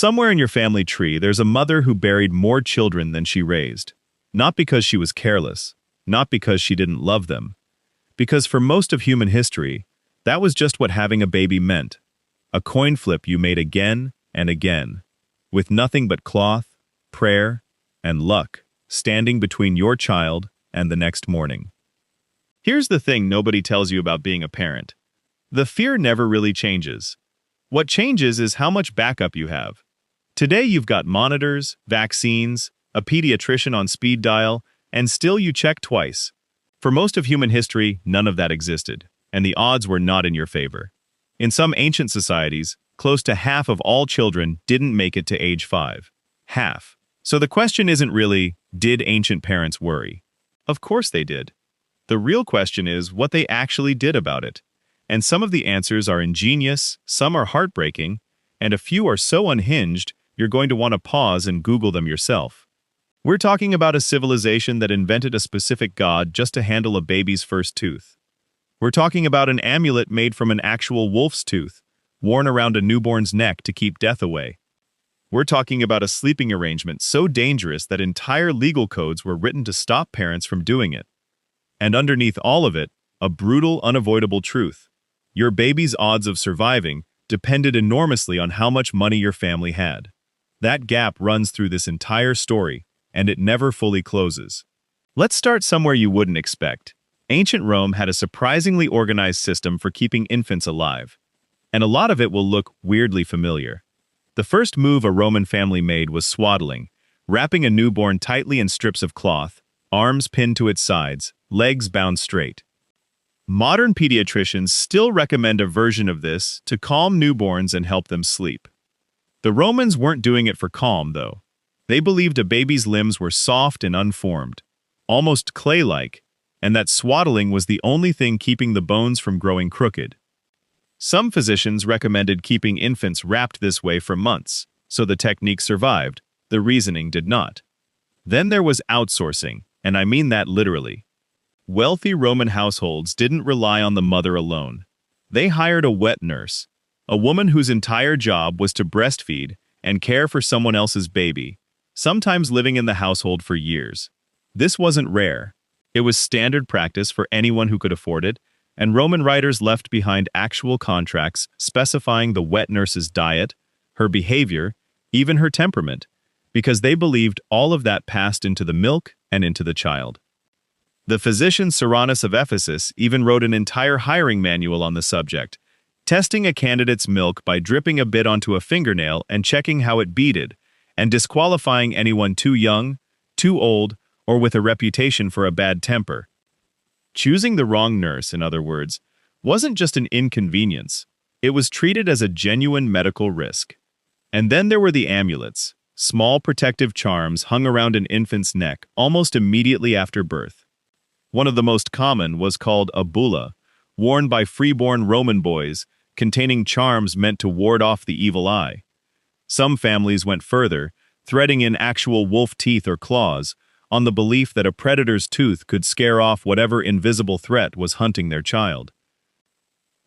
Somewhere in your family tree, there's a mother who buried more children than she raised. Not because she was careless, not because she didn't love them. Because for most of human history, that was just what having a baby meant. A coin flip you made again and again, with nothing but cloth, prayer, and luck standing between your child and the next morning. Here's the thing nobody tells you about being a parent. The fear never really changes. What changes is how much backup you have. Today you've got monitors, vaccines, a pediatrician on speed dial, and still you check twice. For most of human history, none of that existed, and the odds were not in your favor. In some ancient societies, close to half of all children didn't make it to age 5. Half. So the question isn't really, did ancient parents worry? Of course they did. The real question is what they actually did about it. And some of the answers are ingenious, some are heartbreaking, and a few are so unhinged you're going to want to pause and Google them yourself. We're talking about a civilization that invented a specific god just to handle a baby's first tooth. We're talking about an amulet made from an actual wolf's tooth, worn around a newborn's neck to keep death away. We're talking about a sleeping arrangement so dangerous that entire legal codes were written to stop parents from doing it. And underneath all of it, a brutal, unavoidable truth. Your baby's odds of surviving depended enormously on how much money your family had. That gap runs through this entire story, and it never fully closes. Let's start somewhere you wouldn't expect. Ancient Rome had a surprisingly organized system for keeping infants alive, and a lot of it will look weirdly familiar. The first move a Roman family made was swaddling, wrapping a newborn tightly in strips of cloth, arms pinned to its sides, legs bound straight. Modern pediatricians still recommend a version of this to calm newborns and help them sleep. The Romans weren't doing it for calm, though. They believed a baby's limbs were soft and unformed, almost clay-like, and that swaddling was the only thing keeping the bones from growing crooked. Some physicians recommended keeping infants wrapped this way for months, so the technique survived, the reasoning did not. Then there was outsourcing, and I mean that literally. Wealthy Roman households didn't rely on the mother alone. They hired a wet nurse, a woman whose entire job was to breastfeed and care for someone else's baby, sometimes living in the household for years. This wasn't rare. It was standard practice for anyone who could afford it, and Roman writers left behind actual contracts specifying the wet nurse's diet, her behavior, even her temperament, because they believed all of that passed into the milk and into the child. The physician Cyrannus of Ephesus even wrote an entire hiring manual on the subject, testing a candidate's milk by dripping a bit onto a fingernail and checking how it beaded, and disqualifying anyone too young, too old, or with a reputation for a bad temper. Choosing the wrong nurse, in other words, wasn't just an inconvenience. It was treated as a genuine medical risk. And then there were the amulets, small protective charms hung around an infant's neck almost immediately after birth. One of the most common was called a bulla, worn by freeborn Roman boys, containing charms meant to ward off the evil eye. Some families went further, threading in actual wolf teeth or claws, on the belief that a predator's tooth could scare off whatever invisible threat was hunting their child.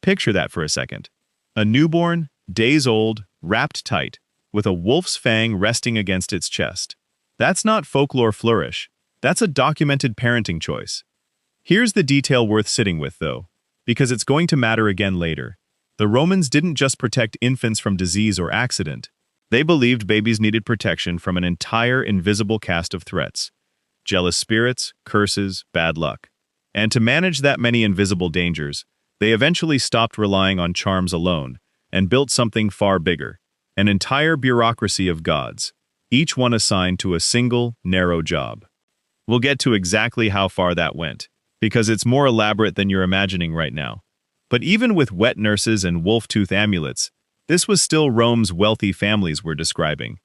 Picture that for a second. A newborn, days old, wrapped tight, with a wolf's fang resting against its chest. That's not folklore flourish. That's a documented parenting choice. Here's the detail worth sitting with, though, because it's going to matter again later. The Romans didn't just protect infants from disease or accident. They believed babies needed protection from an entire invisible cast of threats. Jealous spirits, curses, bad luck. And to manage that many invisible dangers, they eventually stopped relying on charms alone and built something far bigger, an entire bureaucracy of gods, each one assigned to a single, narrow job. We'll get to exactly how far that went, because it's more elaborate than you're imagining right now. But even with wet nurses and wolf-tooth amulets, this was still Rome's wealthy families we're describing.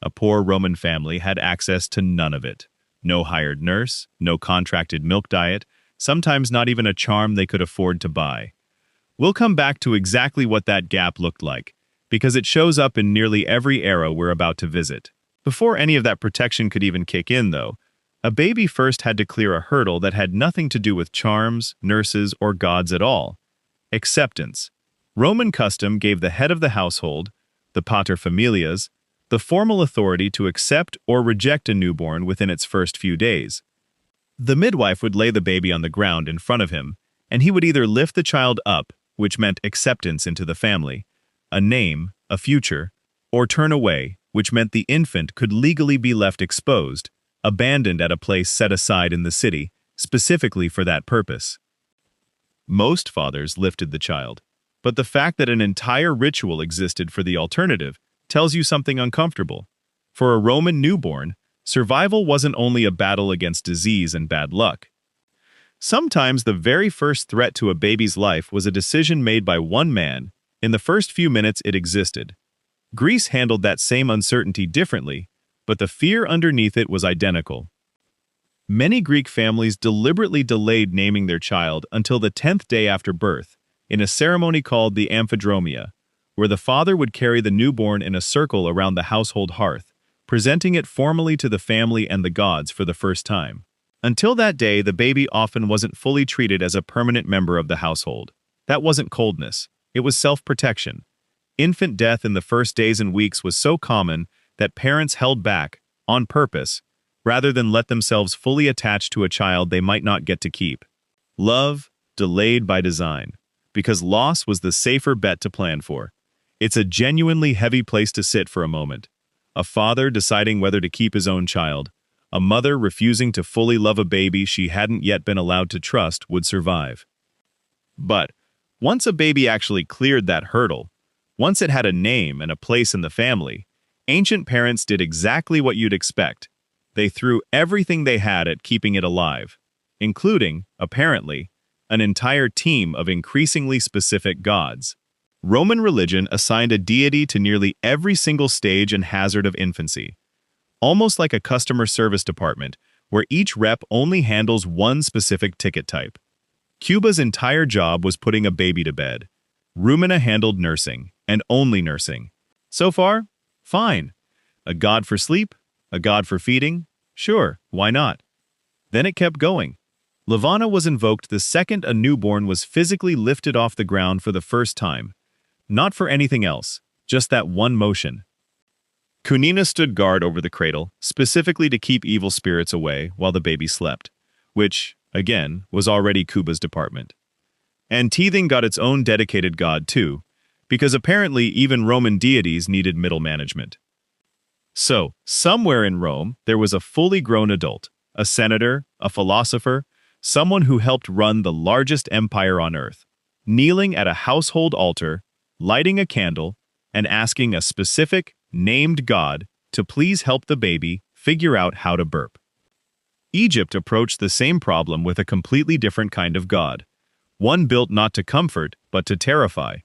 A poor Roman family had access to none of it. No hired nurse, no contracted milk diet, sometimes not even a charm they could afford to buy. We'll come back to exactly what that gap looked like, because it shows up in nearly every era we're about to visit. Before any of that protection could even kick in, though, a baby first had to clear a hurdle that had nothing to do with charms, nurses, or gods at all. Acceptance. Roman custom gave the head of the household, the paterfamilias, the formal authority to accept or reject a newborn within its first few days. The midwife would lay the baby on the ground in front of him, and he would either lift the child up, which meant acceptance into the family, a name, a future, or turn away, which meant the infant could legally be left exposed, abandoned at a place set aside in the city, specifically for that purpose. Most fathers lifted the child, but the fact that an entire ritual existed for the alternative tells you something uncomfortable. For a Roman newborn, survival wasn't only a battle against disease and bad luck. Sometimes the very first threat to a baby's life was a decision made by one man in the first few minutes it existed. Greece handled that same uncertainty differently, but the fear underneath it was identical. Many Greek families deliberately delayed naming their child until the 10th day after birth, in a ceremony called the Amphidromia, where the father would carry the newborn in a circle around the household hearth, presenting it formally to the family and the gods for the first time. Until that day, the baby often wasn't fully treated as a permanent member of the household. That wasn't coldness. It was self-protection. Infant death in the first days and weeks was so common that parents held back, on purpose, rather than let themselves fully attach to a child they might not get to keep. Love, delayed by design, because loss was the safer bet to plan for. It's a genuinely heavy place to sit for a moment. A father deciding whether to keep his own child, a mother refusing to fully love a baby she hadn't yet been allowed to trust would survive. But once a baby actually cleared that hurdle, once it had a name and a place in the family, ancient parents did exactly what you'd expect. They threw everything they had at keeping it alive, including, apparently, an entire team of increasingly specific gods. Roman religion assigned a deity to nearly every single stage and hazard of infancy, almost like a customer service department where each rep only handles one specific ticket type. Cuba's entire job was putting a baby to bed. Rumina handled nursing, and only nursing. So far, fine. A god for sleep? A god for feeding? Sure, why not? Then it kept going. Lavana was invoked the second a newborn was physically lifted off the ground for the first time. Not for anything else, just that one motion. Kunina stood guard over the cradle, specifically to keep evil spirits away while the baby slept, which, again, was already Cuba's department. And teething got its own dedicated god too, because apparently even Roman deities needed middle management. So, somewhere in Rome, there was a fully grown adult, a senator, a philosopher, someone who helped run the largest empire on earth, kneeling at a household altar, lighting a candle, and asking a specific, named god to please help the baby figure out how to burp. Egypt approached the same problem with a completely different kind of god, one built not to comfort, but to terrify.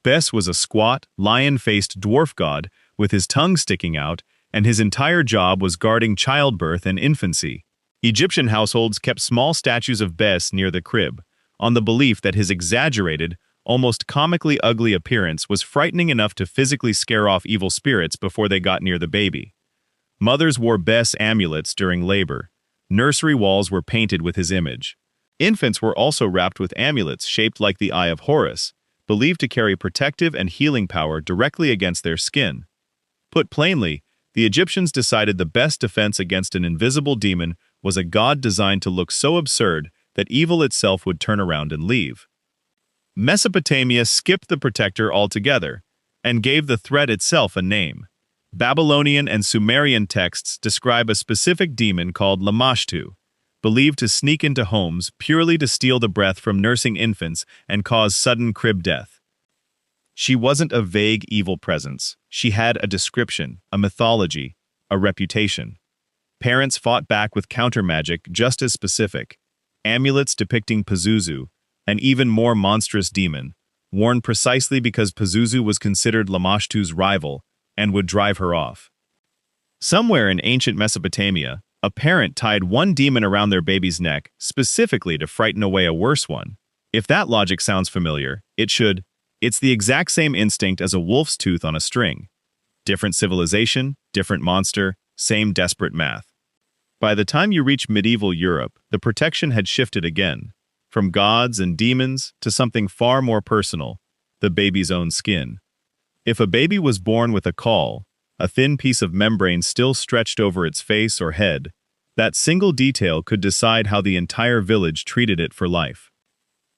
Bes was a squat, lion-faced dwarf god with his tongue sticking out, and his entire job was guarding childbirth and infancy. Egyptian households kept small statues of Bes near the crib, on the belief that his exaggerated, almost comically ugly appearance was frightening enough to physically scare off evil spirits before they got near the baby. Mothers wore Bes amulets during labor. Nursery walls were painted with his image. Infants were also wrapped with amulets shaped like the Eye of Horus, believed to carry protective and healing power directly against their skin. Put plainly, the Egyptians decided the best defense against an invisible demon was a god designed to look so absurd that evil itself would turn around and leave. Mesopotamia skipped the protector altogether and gave the threat itself a name. Babylonian and Sumerian texts describe a specific demon called Lamashtu, believed to sneak into homes purely to steal the breath from nursing infants and cause sudden crib death. She wasn't a vague evil presence. She had a description, a mythology, a reputation. Parents fought back with counter-magic just as specific, amulets depicting Pazuzu, an even more monstrous demon, worn precisely because Pazuzu was considered Lamashtu's rival and would drive her off. Somewhere in ancient Mesopotamia, a parent tied one demon around their baby's neck specifically to frighten away a worse one. If that logic sounds familiar, it should. It's the exact same instinct as a wolf's tooth on a string. Different civilization, different monster, same desperate math. By the time you reach medieval Europe, the protection had shifted again, from gods and demons to something far more personal, the baby's own skin. If a baby was born with a caul, a thin piece of membrane still stretched over its face or head, that single detail could decide how the entire village treated it for life.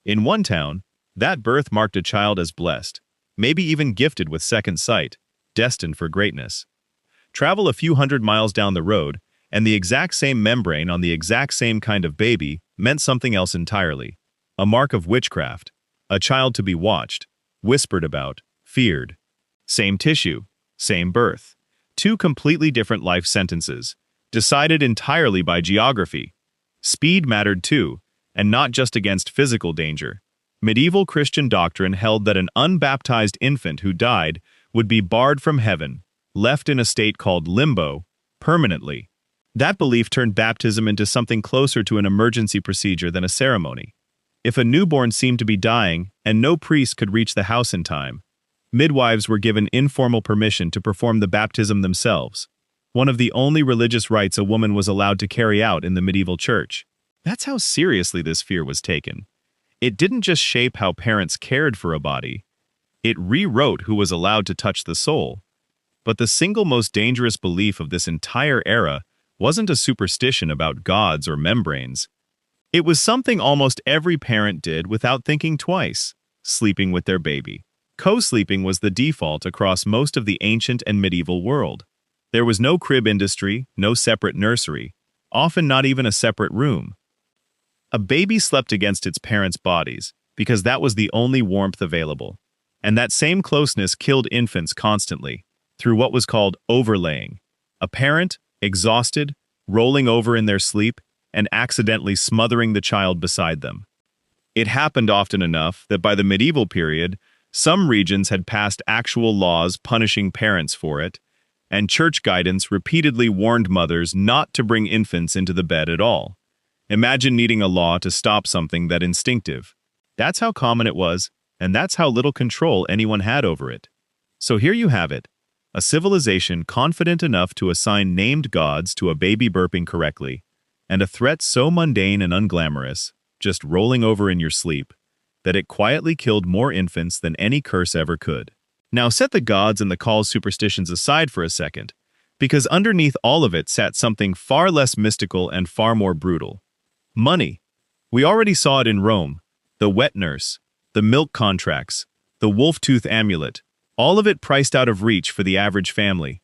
In one town, that birth marked a child as blessed, maybe even gifted with second sight, destined for greatness. Travel a few hundred miles down the road, and the exact same membrane on the exact same kind of baby meant something else entirely. A mark of witchcraft, a child to be watched, whispered about, feared. Same tissue, same birth. Two completely different life sentences, decided entirely by geography. Speed mattered too, and not just against physical danger. Medieval Christian doctrine held that an unbaptized infant who died would be barred from heaven, left in a state called limbo, permanently. That belief turned baptism into something closer to an emergency procedure than a ceremony. If a newborn seemed to be dying and no priest could reach the house in time, midwives were given informal permission to perform the baptism themselves, one of the only religious rites a woman was allowed to carry out in the medieval church. That's how seriously this fear was taken. It didn't just shape how parents cared for a body, it rewrote who was allowed to touch the soul. But the single most dangerous belief of this entire era wasn't a superstition about gods or membranes. It was something almost every parent did without thinking twice: sleeping with their baby. Co-sleeping was the default across most of the ancient and medieval world. There was no crib industry, no separate nursery, often not even a separate room. A baby slept against its parents' bodies because that was the only warmth available. And that same closeness killed infants constantly, through what was called overlaying. A parent, exhausted, rolling over in their sleep, and accidentally smothering the child beside them. It happened often enough that by the medieval period, some regions had passed actual laws punishing parents for it, and church guidance repeatedly warned mothers not to bring infants into the bed at all. Imagine needing a law to stop something that instinctive. That's how common it was, and that's how little control anyone had over it. So here you have it, a civilization confident enough to assign named gods to a baby burping correctly, and a threat so mundane and unglamorous, just rolling over in your sleep, that it quietly killed more infants than any curse ever could. Now set the gods and the caul superstitions aside for a second, because underneath all of it sat something far less mystical and far more brutal. Money. We already saw it in Rome. The wet nurse, the milk contracts, the wolf-tooth amulet, all of it priced out of reach for the average family.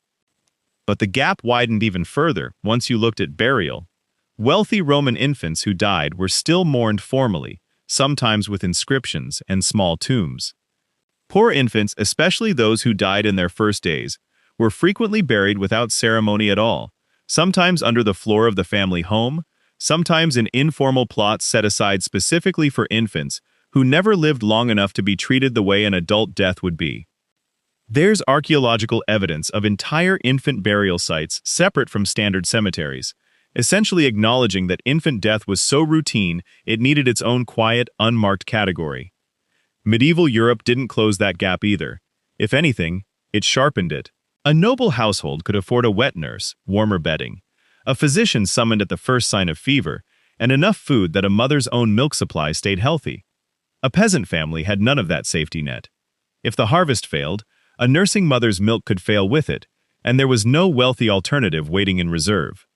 But the gap widened even further once you looked at burial. Wealthy Roman infants who died were still mourned formally, sometimes with inscriptions and small tombs. Poor infants, especially those who died in their first days, were frequently buried without ceremony at all, sometimes under the floor of the family home, sometimes in informal plots set aside specifically for infants who never lived long enough to be treated the way an adult death would be. There's archaeological evidence of entire infant burial sites separate from standard cemeteries, essentially acknowledging that infant death was so routine it needed its own quiet, unmarked category. Medieval Europe didn't close that gap either. If anything, it sharpened it. A noble household could afford a wet nurse, warmer bedding, a physician summoned at the first sign of fever, and enough food that a mother's own milk supply stayed healthy. A peasant family had none of that safety net. If the harvest failed, a nursing mother's milk could fail with it, and there was no wealthy alternative waiting in reserve.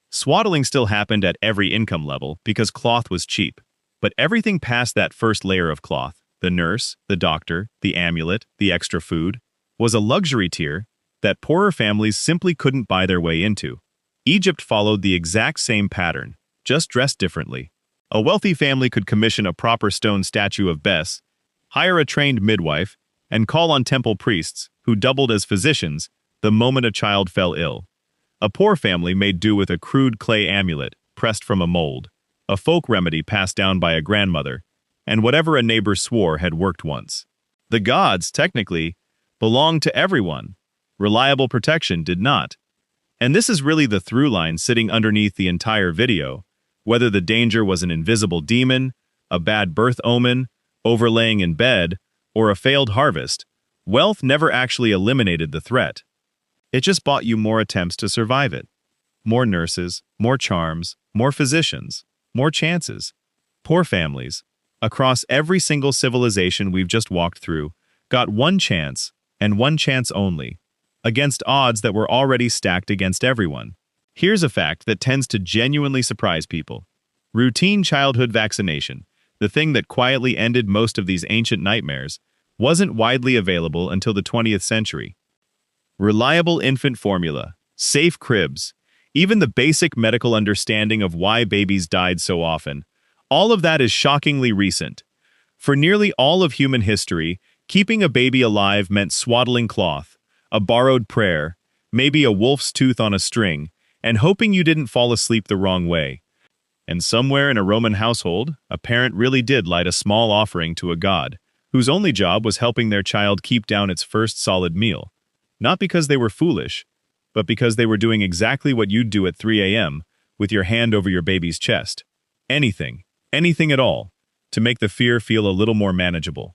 Swaddling still happened at every income level because cloth was cheap, but everything past that first layer of cloth, the nurse, the doctor, the amulet, the extra food, was a luxury tier that poorer families simply couldn't buy their way into. Egypt followed the exact same pattern, just dressed differently. A wealthy family could commission a proper stone statue of Bes, hire a trained midwife, and call on temple priests, who doubled as physicians, the moment a child fell ill. A poor family made do with a crude clay amulet, pressed from a mold, a folk remedy passed down by a grandmother, and whatever a neighbor swore had worked once. The gods, technically, belonged to everyone. Reliable protection did not. And this is really the through line sitting underneath the entire video. Whether the danger was an invisible demon, a bad birth omen, overlaying in bed, or a failed harvest, wealth never actually eliminated the threat. It just bought you more attempts to survive it. More nurses, more charms, more physicians, more chances. Poor families, across every single civilization we've just walked through, got one chance, and one chance only, against odds that were already stacked against everyone. Here's a fact that tends to genuinely surprise people. Routine childhood vaccination, the thing that quietly ended most of these ancient nightmares, wasn't widely available until the 20th century. Reliable infant formula, safe cribs, even the basic medical understanding of why babies died so often, all of that is shockingly recent. For nearly all of human history, keeping a baby alive meant swaddling cloth, a borrowed prayer, maybe a wolf's tooth on a string, and hoping you didn't fall asleep the wrong way. And somewhere in a Roman household, a parent really did light a small offering to a god, whose only job was helping their child keep down its first solid meal. Not because they were foolish, but because they were doing exactly what you'd do at 3 a.m. with your hand over your baby's chest. Anything at all, to make the fear feel a little more manageable.